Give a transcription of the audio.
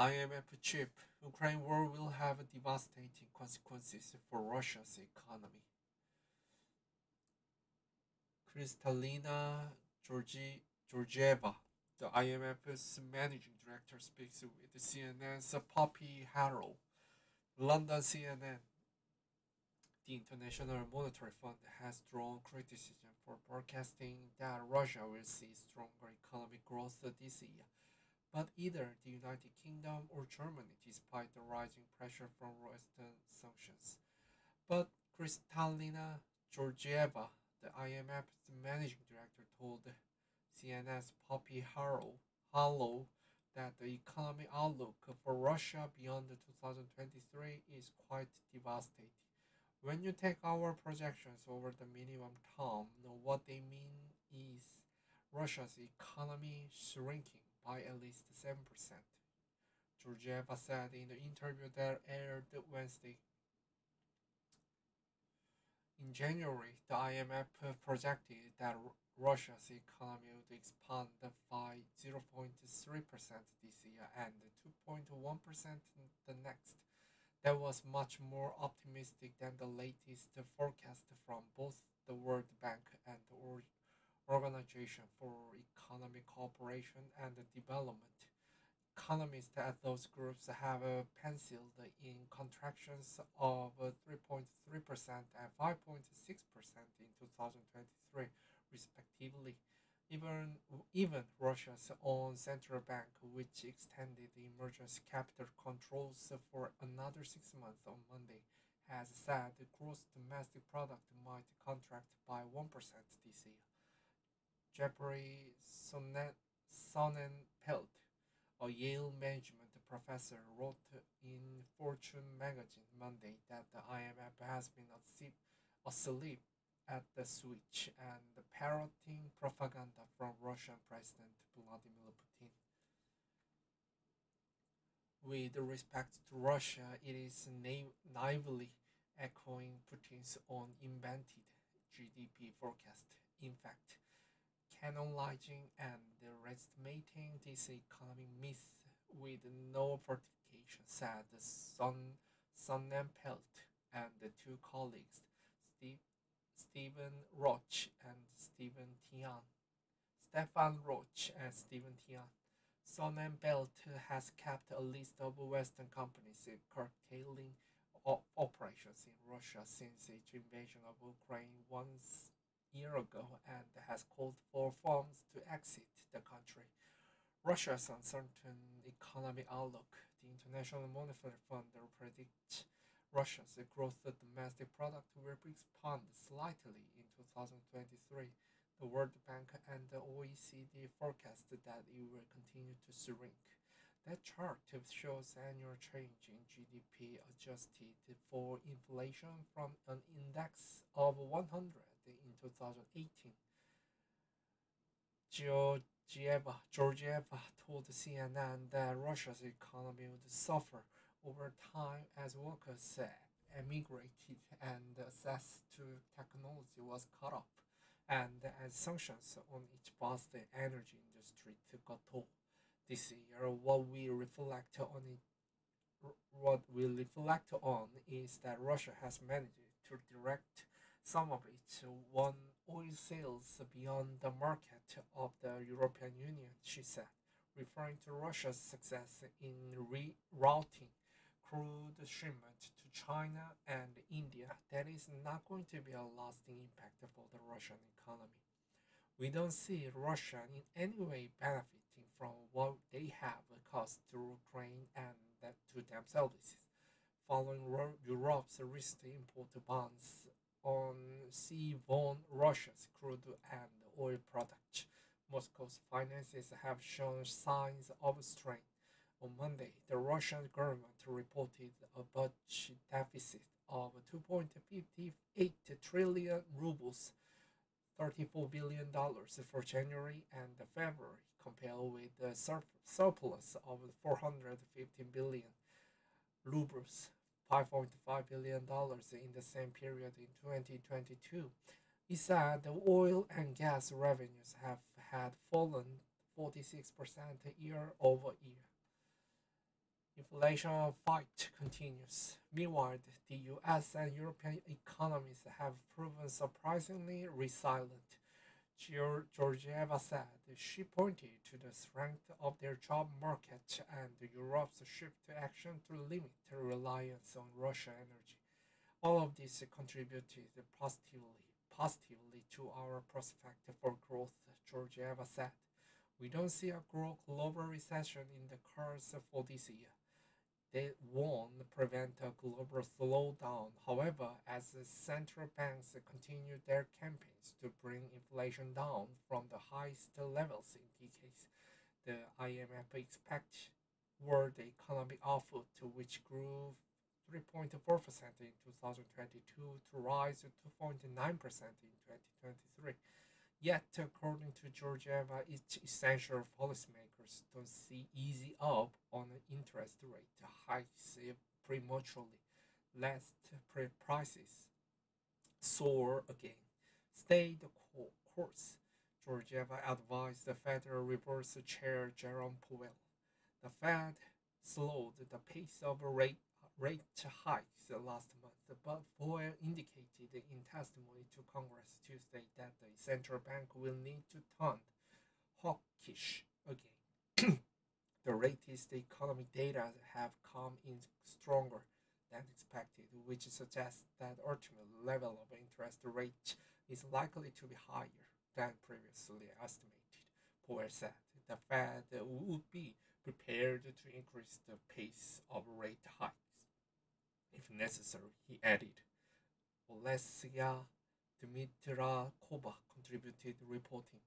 IMF chief, Ukraine war will have devastating consequences for Russia's economy. Kristalina Georgieva, the IMF's managing director, speaks with CNN's Poppy Harrow. London CNN, the International Monetary Fund has drawn criticism for forecasting that Russia will see stronger economic growth this year, but either the United Kingdom or Germany, despite the rising pressure from Western sanctions. But Kristalina Georgieva, the IMF's managing director, told CNN's Poppy Harlow that the economic outlook for Russia beyond 2023 is quite devastating. When you take our projections over the minimum term, what they mean is Russia's economy shrinking by at least 7%. Georgieva said in the interview that aired Wednesday. In January, the IMF projected that Russia's economy would expand by 0.3% this year and 2.1% the next. That was much more optimistic than the latest forecast from both the World Bank and the Organization for Economic Cooperation and Development. Economists at those groups have penciled in contractions of 3.3% and 5.6% in 2023, respectively. Even Russia's own central bank, which extended the emergency capital controls for another 6 months on Monday, has said the gross domestic product might contract by 1% this year. Jeffrey Sonnenfeld, a Yale management professor, wrote in Fortune magazine Monday that the IMF has been asleep at the switch and parroting propaganda from Russian President Vladimir Putin. With respect to Russia, it is naively echoing Putin's own invented GDP forecast. In fact, canonizing and estimating this economic myth with no fortification, said Sonnenfeld and the two colleagues, Stephen Roach and Stefan Roach and Stephen Tian. Sonnenfeld has kept a list of Western companies curtailing operations in Russia since its invasion of Ukraine 1 year ago and has called for firms to exit the country. Russia's uncertain economic outlook. The International Monetary Fund predicts Russia's gross domestic product will expand slightly in 2023. The World Bank and the OECD forecast that it will continue to shrink. That chart shows annual change in GDP adjusted for inflation from an index of 100 in 2018. Georgieva told CNN that Russia's economy would suffer over time as workers emigrated and access to technology was cut off, and as sanctions on its vast energy industry took a toll. This year, what we reflect on is that Russia has managed to direct some of its oil sales beyond the market of the European Union, she said, referring to Russia's success in rerouting crude shipment to China and India. That is not going to be a lasting impact for the Russian economy. We don't see Russia in any way benefiting from what they have caused to Ukraine and to themselves. Following Europe's recent import bans on seaborne Russia's crude and oil products, Moscow's finances have shown signs of strain. On Monday, the Russian government reported a budget deficit of 2.58 trillion rubles, $34 billion for January and February, compared with a surplus of 415 billion rubles, $5.5 billion in the same period in 2022. It said the oil and gas revenues had fallen 46% year over year. Inflation fight continues. Meanwhile, the US and European economies have proven surprisingly resilient. Georgieva said she pointed to the strength of their job market and Europe's shift to action to limit reliance on Russian energy. All of this contributed positively to our prospect for growth, Georgieva said. We don't see a global recession in the cards for this year. They won't prevent a global slowdown. However, as the central banks continue their campaigns to bring inflation down from the highest levels in decades, the IMF expects world economic output, which grew 3.4% in 2022, to rise to 2.9% in 2023. Yet, according to Georgieva, its essential policymakers don't see easy up on interest rate hikes prematurely, lest prices soar again. Stay the course, Georgieva advised the Federal Reserve Chair Jerome Powell. The Fed slowed the pace of rate hikes last month, but Powell indicated in testimony to Congress Tuesday that the central bank will need to turn hawkish again. The latest economic data have come in stronger than expected, which suggests that ultimate level of interest rate is likely to be higher than previously estimated. Powell said the Fed would be prepared to increase the pace of rate hikes if necessary, he added. Olesya Dmitrakova contributed reporting.